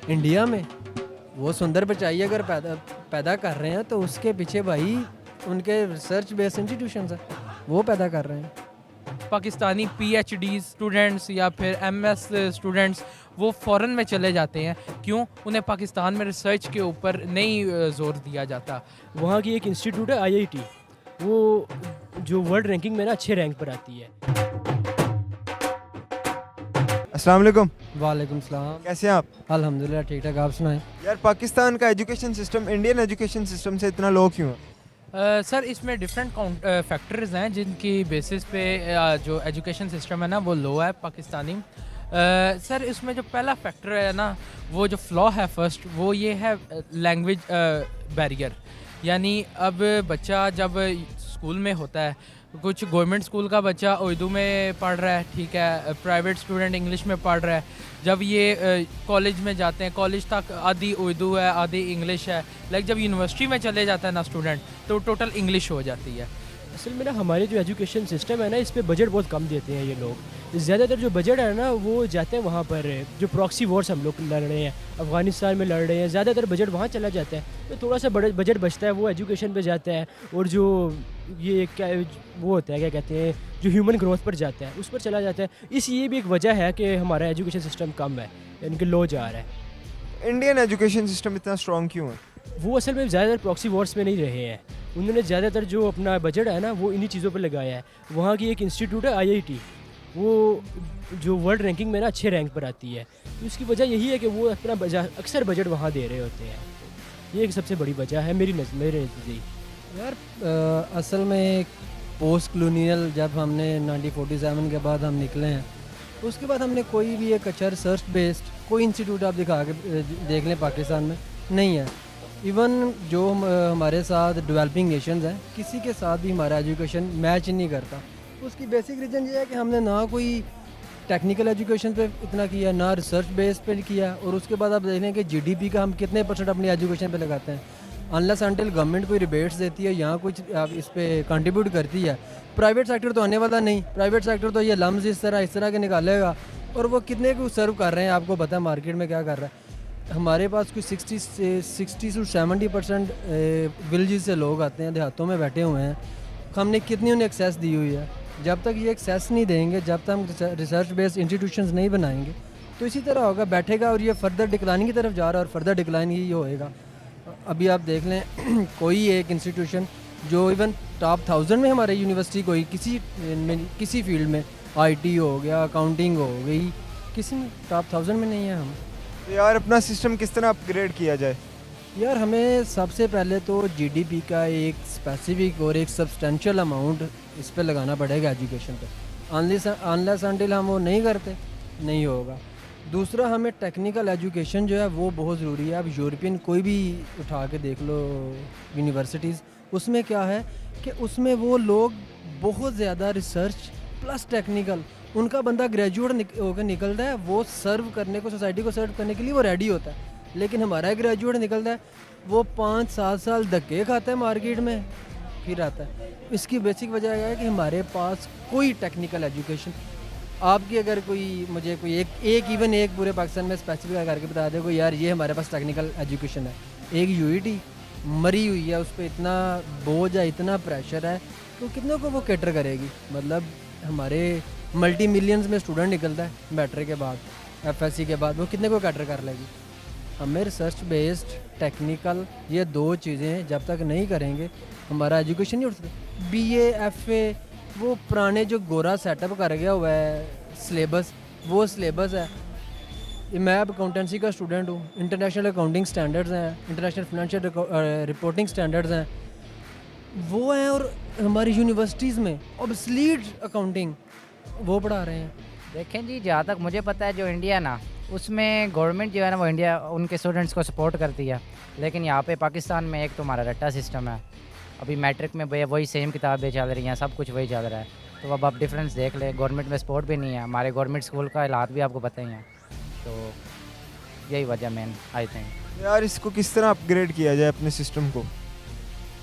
India में वो सुंदर पिचाई अगर पैदा पैदा कर रहे हैं तो उसके पीछे भाई उनके रिसर्च बेस्ड इंस्टीट्यूशंस हैं, वो पैदा कर रहे हैं। पाकिस्तानी पीएचडी स्टूडेंट्स या फिर एमएस स्टूडेंट्स वो फ़ॉरेन में चले जाते हैं, क्यों? उन्हें पाकिस्तान में रिसर्च के ऊपर नहीं ज़ोर दिया जाता। वहाँ की एक इंस्टीट्यूट है आईआईटी, वो जो वर्ल्ड रैंकिंग में ना अच्छे रैंक पर आती है। अस्सलाम वालेकुम, वालेकुम सलाम। कैसे हैं आप? अल्हम्दुलिल्लाह ठीक ठाक, आप सुनाएं। यार पाकिस्तान का education system Indian education system से इतना लो क्यों है? सर इसमें डिफरेंट फैक्टर्स हैं जिनकी बेसिस पे जो एजुकेशन सिस्टम है ना वो लो है पाकिस्तानी। सर इसमें जो पहला फैक्टर है ना, वो जो फ्लॉ है फर्स्ट, वो ये है लैंग्वेज बैरियर। यानी अब बच्चा जब स्कूल में होता है, कुछ गवर्नमेंट स्कूल का बच्चा उर्दू में पढ़ रहा है, ठीक है, प्राइवेट स्टूडेंट इंग्लिश में पढ़ रहा है। जब ये कॉलेज में जाते हैं, कॉलेज तक आधी उर्दू है आधी इंग्लिश है, लाइक जब यूनिवर्सिटी में चले जाता है ना स्टूडेंट, तो टोटल इंग्लिश हो जाती है। असल में ना हमारे जो एजुकेशन सिस्टम है ना, इस पे बजट बहुत कम देते हैं ये लोग। ज़्यादातर जो बजट है ना वो जाते हैं वहाँ पर, जो प्रॉक्सी वॉर्स हम लोग लड़ रहे हैं, अफ़गानिस्तान में लड़ रहे हैं, ज़्यादातर बजट वहाँ चला जाता है। तो थोड़ा सा बजट बचता है वो एजुकेशन पे जाता है, और जो ये क्या वो होता है, क्या कहते हैं, जो ह्यूमन ग्रोथ पर जाता है उस पर चला जाता है। ये भी एक वजह है कि हमारा एजुकेशन सिस्टम कम है, यानी कि लो जा रहा है। इंडियन एजुकेशन सिस्टम इतना स्ट्रॉन्ग क्यों है? वो असल में ज़्यादातर प्रॉक्सी वॉर्स में नहीं रहे हैं। उन्होंने ज़्यादातर जो अपना बजट है ना वो इन्हीं चीज़ों पर लगाया है। वहाँ की एक इंस्टीट्यूट है आईआईटी, वो जो वर्ल्ड रैंकिंग में ना अच्छे रैंक पर आती है। तो उसकी वजह यही है कि वो अपना अक्सर बजट वहाँ दे रहे होते हैं। ये एक सबसे बड़ी वजह है मेरे नज़दीक। यार असल में पोस्ट कॉलोनियल जब हमने 1947 के बाद हम निकले हैं, तो उसके बाद हमने कोई भी एक अच्छा रिसर्च बेस्ड कोई इंस्टीट्यूट आप दिखा के देख लें पाकिस्तान में नहीं है। इवन जो हमारे साथ डेवलपिंग नेशंस हैं, किसी के साथ भी हमारा एजुकेशन मैच नहीं करता। उसकी बेसिक रीज़न ये है कि हमने ना कोई टेक्निकल एजुकेशन पे इतना किया, ना रिसर्च बेस पे किया, और उसके बाद आप देख लें कि जीडीपी का हम कितने परसेंट अपनी एजुकेशन पे लगाते हैं। अनलेस अनटिल गवर्नमेंट कोई रिबेट्स देती है, यहाँ कुछ इस पर कंट्रीब्यूट करती है, प्राइवेट सेक्टर तो आने वाला नहीं। प्राइवेट सेक्टर तो ये लम्स इस तरह के निकालेगा, और वो कितने को सर्व कर रहे हैं आपको पता है मार्केट में क्या कर रहा है। हमारे पास कुछ 60 से 70% विलेज से लोग आते हैं, देहातों में बैठे हुए हैं। हमने कितनी उन्हें एक्सेस दी हुई है। जब तक ये एक्सेस नहीं देंगे, जब तक हम रिसर्च बेस्ड इंस्टीट्यूशंस नहीं बनाएंगे, तो इसी तरह होगा, बैठेगा और ये फर्दर डिक्लाइनिंग की तरफ जा रहा है, और फर्दर डिक्लाइन ही होएगा। अभी आप देख लें कोई एक इंस्टीट्यूशन जो इवन टॉप 1000 में हमारे यूनिवर्सिटी कोई किसी फील्ड में, आईटी हो गया, अकाउंटिंग हो गई, किसी में टॉप 1000 में नहीं है हम। तो यार अपना सिस्टम किस तरह अपग्रेड किया जाए? यार हमें सबसे पहले तो जीडीपी का एक स्पेसिफिक और एक सब्सटेंशियल अमाउंट इस पे लगाना पड़ेगा एजुकेशन पे। अनलेस अनटिल हम वो नहीं करते नहीं होगा। दूसरा, हमें टेक्निकल एजुकेशन जो है वो बहुत ज़रूरी है। अब यूरोपियन कोई भी उठा के देख लो यूनिवर्सिटीज़, उसमें क्या है कि उसमें वो लोग बहुत ज़्यादा रिसर्च प्लस टेक्निकल, उनका बंदा ग्रेजुएट होकर निकलता है, वो सर्व करने को, सोसाइटी को सर्व करने के लिए वो रेडी होता है। लेकिन हमारा एक ग्रेजुएट निकलता है, वो 5-7 साल धक्के खाता है मार्केट में, फिर आता है। इसकी बेसिक वजह यह है कि हमारे पास कोई टेक्निकल एजुकेशन, आपकी अगर कोई मुझे कोई एक पूरे पाकिस्तान में स्पेसिफिक करके बता दे कोई, यार ये हमारे पास टेक्निकल एजुकेशन है। एक यूईटी मरी हुई है, उस पर इतना बोझ है, इतना प्रेशर है, तो कितनों को वो कैटर करेगी। मतलब हमारे मल्टी मिलियंस में स्टूडेंट निकलता है मैट्रिक के बाद, एफएससी के बाद, वो कितने को कैटर कर लेगी। हमें रिसर्च बेस्ड टेक्निकल ये दो चीज़ें जब तक नहीं करेंगे, हमारा एजुकेशन नहीं उठ सकता। बीए एफए वो पुराने जो गोरा सेटअप कर गया हुआ है सिलेबस, वो सिलेबस है। मैं अब अकाउंटेंसी का स्टूडेंट हूँ, इंटरनेशनल अकाउंटिंग स्टैंडर्ड्स हैं, इंटरनेशनल फिनेंशियल रिपोर्टिंग स्टैंडर्ड्स हैं, वो हैं। और हमारी यूनिवर्सिटीज़ में ऑब्सलीट अकाउंटिंग वो पढ़ा रहे हैं। देखें जी, जहाँ तक मुझे पता है जो इंडिया ना, उसमें गवर्नमेंट जो है ना वो इंडिया उनके स्टूडेंट्स को सपोर्ट करती है। लेकिन यहाँ पे पाकिस्तान में एक तुम्हारा रट्टा सिस्टम है। अभी मैट्रिक में भैया वही सेम किताबें चल रही हैं, सब कुछ वही चल रहा है। तो अब आप डिफरेंस देख लें, गवर्नमेंट में सपोर्ट भी नहीं है। हमारे गवर्नमेंट स्कूल का हालात भी आपको पता ही है। तो यही वजह मेन आई थिंक। यार इसको किस तरह अपग्रेड किया जाए अपने सिस्टम को?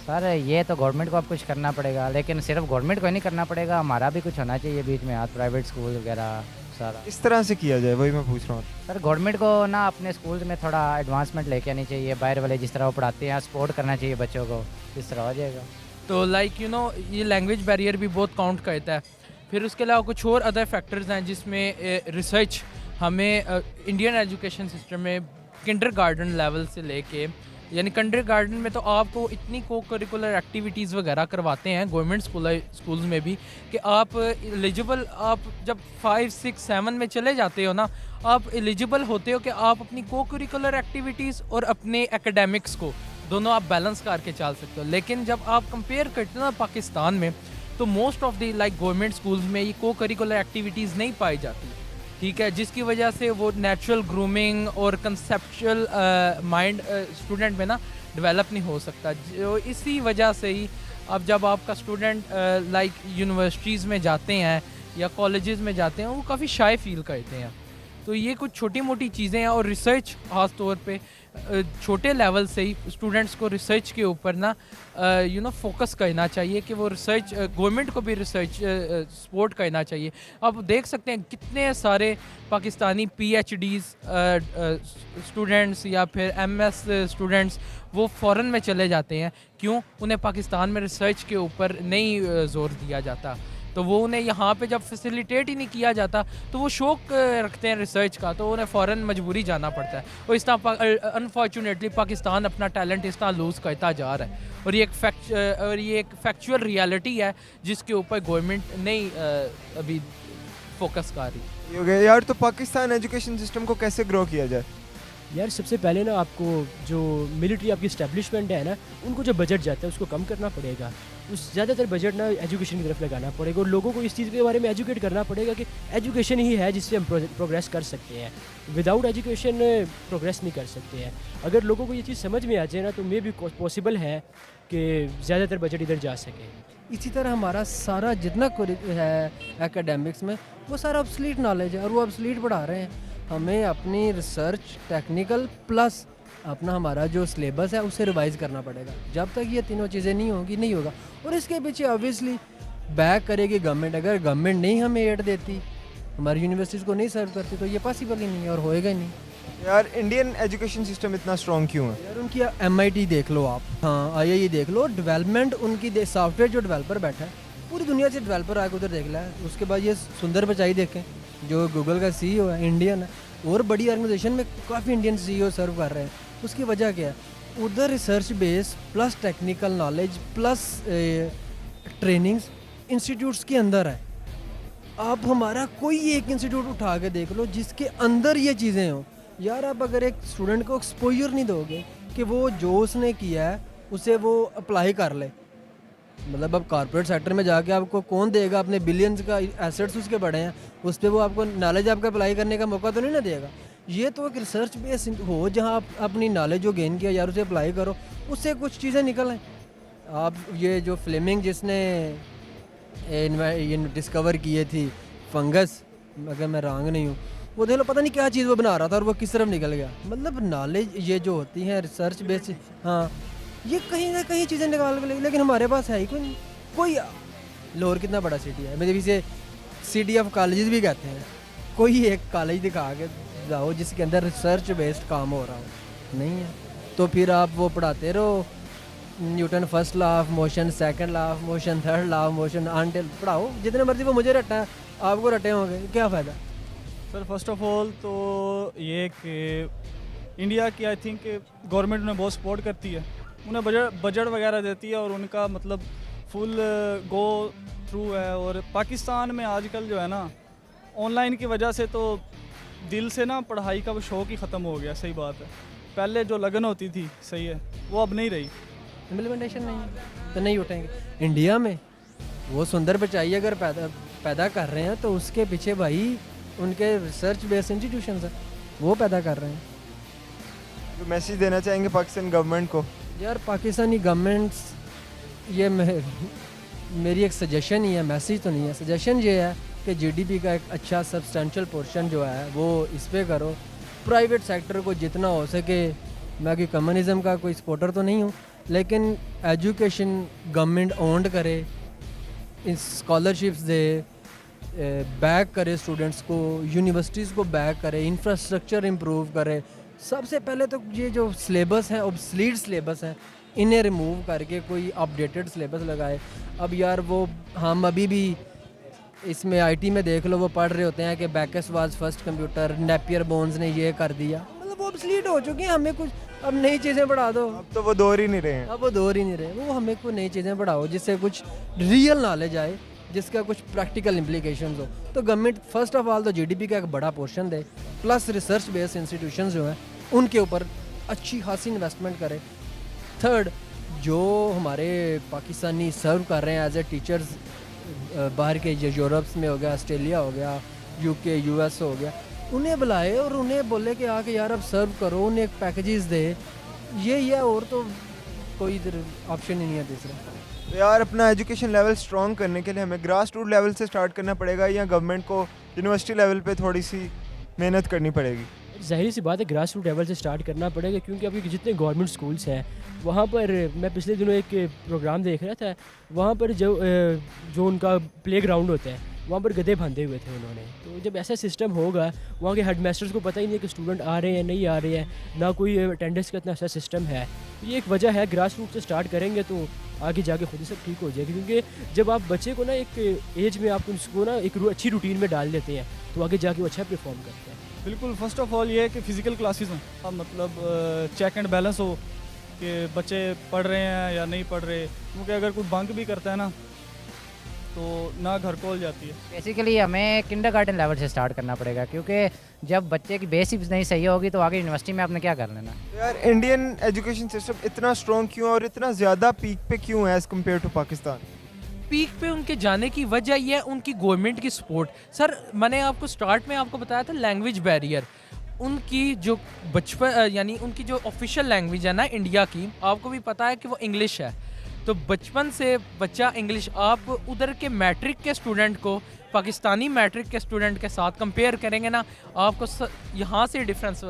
सर ये तो गवर्नमेंट को अब कुछ करना पड़ेगा, लेकिन सिर्फ गवर्नमेंट को ही नहीं करना पड़ेगा, हमारा भी कुछ होना चाहिए बीच में हाथ, प्राइवेट स्कूल वगैरह ज़्यादा। इस तरह से किया जाए, वही मैं पूछ रहा हूँ। सर गवर्नमेंट को ना अपने स्कूल में थोड़ा एडवांसमेंट लेके आनी चाहिए, बाहर वाले जिस तरह वो पढ़ाते हैं सपोर्ट करना चाहिए बच्चों को, इस तरह हो जाएगा। तो लाइक ये लैंग्वेज बैरियर भी बहुत काउंट करता है। फिर उसके अलावा कुछ और अदर फैक्टर्स हैं जिसमें रिसर्च हमें इंडियन एजुकेशन सिस्टम में किंडरगार्टन लेवल से लेके, यानी किंडरगार्टन में तो आपको इतनी को करिकुलर एक्टिविटीज़ वगैरह करवाते हैं गवर्नमेंट स्कूल्स में भी कि आप एलिजिबल, आप जब 5, 6, 7 में चले जाते हो ना, आप एलिजिबल होते हो कि आप अपनी को करिकुलर एक्टिविटीज़ और अपने एकेडमिक्स को दोनों आप बैलेंस करके चल सकते हो। लेकिन जब आप कंपेयर करते हो ना पाकिस्तान में, तो most of the like government schools में ये को करिकुलर एक्टिविटीज़ नहीं पाई जाती, ठीक है, जिसकी वजह से वो नेचुरल ग्रूमिंग और कंसेप्चुअल माइंड स्टूडेंट में ना डेवलप नहीं हो सकता। जो इसी वजह से ही अब जब आपका स्टूडेंट लाइक यूनिवर्सिटीज़ में जाते हैं या कॉलेजेस में जाते हैं, वो काफ़ी शाय फील करते हैं। तो ये कुछ छोटी मोटी चीज़ें हैं। और रिसर्च ख़ास तौर पे छोटे लेवल से ही स्टूडेंट्स को रिसर्च के ऊपर ना फोकस करना चाहिए कि वो रिसर्च, गवर्नमेंट को भी रिसर्च सपोर्ट करना चाहिए। आप देख सकते हैं कितने सारे पाकिस्तानी PhDs स्टूडेंट्स या फिर MS स्टूडेंट्स वो फ़ॉरेन में चले जाते हैं। क्यों? उन्हें पाकिस्तान में रिसर्च के ऊपर नहीं ज़ोर दिया जाता, तो वो उन्हें यहाँ पे जब फैसिलिटेट ही नहीं किया जाता तो वो शौक रखते हैं रिसर्च का, तो उन्हें फ़ौरन मजबूरी जाना पड़ता है। और इस तरह अनफॉर्चुनेटली पाकिस्तान अपना टैलेंट इस तरह लूज़ करता जा रहा है। और ये एक फैक्चुअल रियलिटी है जिसके ऊपर गवर्नमेंट नहीं अभी फोकस कर रही। हो गया यार। तो पाकिस्तान एजुकेशन सिस्टम को कैसे ग्रो किया जाए? यार सबसे पहले ना आपको जो मिलिट्री आपकी इस्टेब्लिशमेंट है ना, उनको जो बजट जाता है उसको कम करना पड़ेगा। उस ज़्यादातर बजट ना एजुकेशन की तरफ लगाना पड़ेगा और लोगों को इस चीज़ के बारे में एजुकेट करना पड़ेगा कि एजुकेशन ही है जिससे हम प्रोग्रेस कर सकते हैं। विदाउट एजुकेशन प्रोग्रेस नहीं कर सकते हैं। अगर लोगों को ये चीज़ समझ में आ जाए ना, तो मे भी पॉसिबल है कि ज़्यादातर बजट इधर जा सके। इसी तरह हमारा सारा जितना है एकेडमिक्स में, वो सारा ऑब्सलीट नॉलेज है और वो ऑब्सलीट पढ़ा रहे हैं। हमें अपनी रिसर्च टेक्निकल प्लस अपना हमारा जो सिलेबस है उसे रिवाइज़ करना पड़ेगा। जब तक ये तीनों चीज़ें नहीं होंगी, नहीं होगा। और इसके पीछे ऑब्वियसली बैक करेगी गवर्नमेंट। अगर गवर्नमेंट नहीं हमें एड देती, हमारी यूनिवर्सिटीज़ को नहीं सर्व करती, तो ये पॉसिबल ही नहीं है और होएगा ही नहीं। यार इंडियन एजुकेशन सिस्टम इतना स्ट्रॉन्ग क्यों है? यार उनकी MIT देख लो आप, हाँ IIE देख लो, डेवलपमेंट उनकी सॉफ्टवेयर जो डेवलपर बैठा है पूरी दुनिया से डेवलपर आके उधर देख ला है। उसके बाद ये सुंदर पिचाई देखें जो गूगल का CEO है, इंडियन है, और बड़ी ऑर्गेनाइजेशन में काफ़ी इंडियन CEO सर्व कर रहे हैं। उसकी वजह क्या है? उधर research base plus technical knowledge plus trainings institutes के अंदर है। आप हमारा कोई एक इंस्टीट्यूट उठा के देख लो जिसके अंदर ये चीज़ें हों। यार आप अगर एक स्टूडेंट को एक्सपोजर नहीं दोगे कि वो जो उसने किया है उसे वो अप्लाई कर ले, मतलब अब कॉर्पोरेट सेक्टर में जाके आपको कौन देगा? अपने बिलियंस का एसेट्स उसके बड़े हैं, उस पर वो आपको नॉलेज आपका अप्लाई करने का मौका तो नहीं ना देगा। ये तो एक रिसर्च बेस हो जहाँ आप अपनी नॉलेज जो गेन किया यार उसे अप्लाई करो, उससे कुछ चीज़ें निकल आएँ। आप ये जो फ्लेमिंग जिसने ये डिस्कवर किए थी फंगस, अगर मैं रॉन्ग नहीं हूँ, वो देख लो पता नहीं क्या चीज़ वो बना रहा था और वो किस तरफ निकल गया। मतलब नॉलेज ये जो होती हैं रिसर्च बेस, हाँ ये कहीं ना कहीं चीज़ें निकाल के लेकिन हमारे पास है ही कोई लाहौर कितना बड़ा सिटी है, मेरे इसे सिटी ऑफ कॉलेजेस भी कहते हैं। कोई एक कॉलेज दिखा के जाओ जिसके अंदर रिसर्च बेस्ड काम हो रहा हो, नहीं है। तो फिर आप वो पढ़ाते रहो Newton first law of motion, second law of motion, third law of motion, until पढ़ाओ जितने मर्जी वो मुझे रटा है, आपको रटे होंगे, क्या फ़ायदा? सर फर्स्ट ऑफ ऑल तो ये कि इंडिया की आई थिंक गवर्नमेंट उन्हें बहुत सपोर्ट करती है, उन्हें बजट वगैरह देती है और उनका मतलब फुल गो थ्रू है। और पाकिस्तान में आजकल जो है ना, ऑनलाइन की वजह से तो दिल से ना पढ़ाई का वो शौक़ ही ख़त्म हो गया। सही बात है, पहले जो लगन होती थी सही है वो अब नहीं रही। इम्प्लीमेंटेशन नहीं है तो नहीं उठेंगे। इंडिया में वो सुंदर पिचाई अगर पैदा कर रहे हैं तो उसके पीछे भाई उनके रिसर्च बेस्ड इंस्टीट्यूशंस हैं, वो पैदा कर रहे हैं। तो मैसेज देना चाहेंगे पाकिस्तान गवर्नमेंट को? यार पाकिस्तानी गवर्नमेंट्स, ये मेरी एक सजेशन ही है, मैसेज तो नहीं है। सजेशन ये है कि GDP का एक अच्छा सब्सटेंशियल पोर्शन जो है वो इस पे करो। प्राइवेट सेक्टर को जितना हो सके, मैं कि कम्युनिज़म का कोई सपोर्टर तो नहीं हूँ, लेकिन एजुकेशन गवर्नमेंट ओन्ड करे, स्कॉलरशिप्स दे, बैक करे स्टूडेंट्स को, यूनिवर्सिटीज़ को बैक करे, इंफ्रास्ट्रक्चर इम्प्रूव करे। सबसे पहले तो ये जो सिलेबस हैं, ऑब्सलीट सिलेबस हैं, इन्हें रिमूव करके कोई अपडेटेड सिलेबस लगाए। अब यार वो हम अभी भी इसमें आईटी में देख लो, वो पढ़ रहे होते हैं कि Bacchus was first computer, Napier bones ने ये कर दिया, मतलब वो ऑब्सलीट हो चुके हैं। हमें कुछ अब नई चीज़ें पढ़ा दो, अब तो वो दौर ही नहीं रहे हैं। अब वो दौर ही नहीं रहे। वो हमें कोई नई चीज़ें पढ़ाओ जिससे कुछ रियल नॉलेज आए, जिसका कुछ प्रैक्टिकल इम्प्लीकेशंस हो। तो गवर्नमेंट फर्स्ट ऑफ ऑल तो जीडीपी का एक बड़ा पोर्शन दे, प्लस रिसर्च बेस्ड इंस्टीट्यूशंस जो हैं उनके ऊपर अच्छी खासी इन्वेस्टमेंट करे। थर्ड, जो हमारे पाकिस्तानी सर्व कर रहे हैं एज ए टीचर्स बाहर के, यूरोप्स में हो गया, ऑस्ट्रेलिया हो गया, यूके यूएस हो गया, उन्हें बुलाए और उन्हें बोले कि आके यार अब सर्व करो, उन्हें एक पैकेजेस दे। ये और तो कोई इधर ऑप्शन ही नहीं है दूसरा। तो यार अपना एजुकेशन लेवल स्ट्रॉन्ग करने के लिए हमें ग्रास रूट लेवल से स्टार्ट करना पड़ेगा या गवर्नमेंट को यूनिवर्सिटी लेवल पे थोड़ी सी मेहनत करनी पड़ेगी? ज़ाहिर सी बात है ग्रास रूट लेवल से स्टार्ट करना पड़ेगा, क्योंकि अभी जितने गवर्नमेंट स्कूल्स हैं वहाँ पर मैं पिछले दिनों एक प्रोग्राम देख रहा था, वहाँ पर जो उनका प्ले ग्राउंड होता है वहाँ पर गधे बांधे हुए थे उन्होंने। तो जब ऐसा सिस्टम होगा, वहाँ के हेडमास्टर्स को पता ही नहीं है कि स्टूडेंट आ रहे हैं नहीं आ रहे हैं, ना कोई अटेंडेंस का इतना अच्छा सिस्टम है। तो ये एक वजह है, ग्रास रूट से स्टार्ट करेंगे तो आगे जाके खुद ही सब ठीक हो जाएगा। क्योंकि जब आप बच्चे को ना एक एज में आप उसको ना एक अच्छी रूटीन में डाल देते हैं तो आगे जाके वो अच्छा परफॉर्म करते हैं। बिल्कुल, फर्स्ट ऑफ ऑल ये है कि फ़िज़िकल क्लासेस हों, मतलब चेक एंड बैलेंस हो कि बच्चे पढ़ रहे हैं या नहीं पढ़ रहे, क्योंकि अगर कोई बंक भी करता है ना तो ना घर खोल जाती है। बेसिकली हमें किंडरगार्टन लेवल से स्टार्ट करना पड़ेगा, क्योंकि जब बच्चे की बेसिक्स नहीं सही होगी तो आगे यूनिवर्सिटी में आपने क्या कर लेना। तो यार इंडियन एजुकेशन सिस्टम इतना स्ट्रॉन्ग क्यों और इतना ज़्यादा पीक पे क्यों है as compare to Pakistan? Peak पे उनके जाने की वजह ये है उनकी गवर्नमेंट की सपोर्ट। सर मैंने आपको स्टार्ट में आपको बताया था लैंग्वेज बैरियर। उनकी जो बचपन यानी उनकी जो ऑफिशियल लैंग्वेज है ना इंडिया की, आपको भी पता है कि वो इंग्लिश है। तो बचपन से बच्चा इंग्लिश, आप उधर के मैट्रिक के स्टूडेंट को पाकिस्तानी मैट्रिक के स्टूडेंट के साथ कंपेयर करेंगे ना, आपको यहाँ से डिफरेंस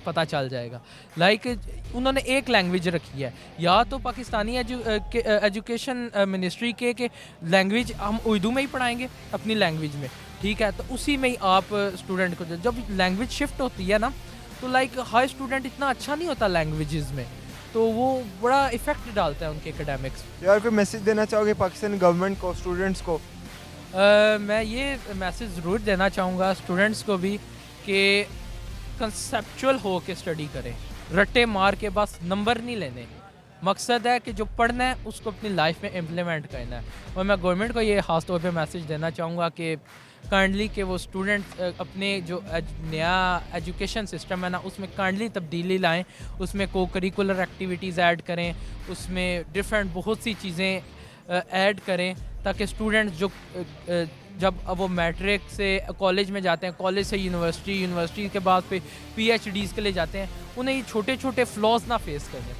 पता चल जाएगा। लाइक उन्होंने एक लैंग्वेज रखी है, या तो पाकिस्तानी एजुकेशन मिनिस्ट्री के लैंग्वेज हम उर्दू में ही पढ़ाएंगे अपनी लैंग्वेज में, ठीक है, तो उसी में ही आप स्टूडेंट को जब लैंग्वेज शिफ्ट होती है ना, तो लाइक हर स्टूडेंट इतना अच्छा नहीं होता लैंग्वेजेस में, तो वो बड़ा इफेक्ट डालता है उनके एकेडमिक्स। यार कोई मैसेज देना चाहोगे पाकिस्तानी गवर्नमेंट को, स्टूडेंट्स को? मैं ये मैसेज ज़रूर देना चाहूँगा स्टूडेंट्स को भी कि कंसेप्चुअल हो के स्टडी करें, रट्टे मार के बस नंबर नहीं लेने। मकसद है कि जो पढ़ना है उसको अपनी लाइफ में इम्प्लीमेंट करना है। और मैं गवर्नमेंट को ये ख़ास तौर पे मैसेज देना चाहूँगा कि काइंडली कि वो स्टूडेंट अपने जो नया एजुकेशन सिस्टम है ना उसमें काइंडली तब्दीली लाएं, उसमें को करिकुलर एक्टिविटीज़ ऐड करें, उसमें डिफरेंट बहुत सी चीज़ें ऐड करें, ताकि स्टूडेंट जो जब अब वो मैट्रिक से कॉलेज में जाते हैं, कॉलेज से यूनिवर्सिटी, यूनिवर्सिटी के बाद फिर PhDs के लिए जाते हैं, उन्हें ये छोटे छोटे फ्लॉज ना फेस करने।